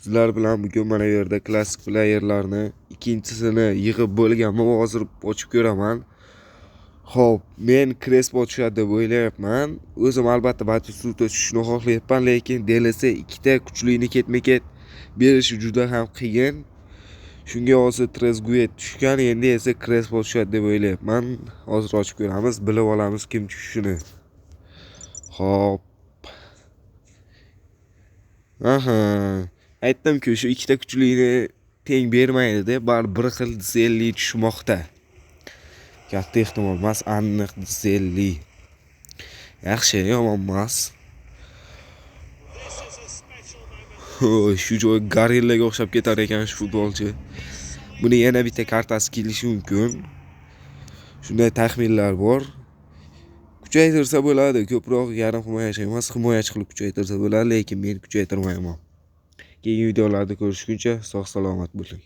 Sizlar bilan bugun mana bu yerda klassik playerlarni ikkinchisini yig'ib bo'lganman, hozir ochib ko'raman. Xo'p, men Crespo tushadi deb o'ylayapman. O'zim albatta Batistuta tushishni xohlayapman, lekin DLC ikkita kuchlini ketma-ket berishi juda ham qiyin. Shunga hozir Trezeguet tushgan, endi esa Crespo tushadi deb o'ylayapman. Hozir ochib ko'ramiz, bilib olamiz kim tushishini. Xo'p. Aha. Aytdim-ku, shu ikkita kuchlini teng bermaydi deb, bir xil zelli tushmoqda. Katta ehtimol emas, aniq zelli. Yaxshi, yomon emas. Shu joy gorillaga o'xshab ketar ekan shu futbolchi. Buni yana bitta kartasi kelishi mumkin. Shunday taxminlar bor. Kuchaytirsa bo'ladi, ko'proq yarim himoyachi emas, himoyachi qilib kuchaytirsa bo'ladi, lekin men kuchaytirmayman. Keyingi videolarda ko'rishguncha sog' salomat bo'ling.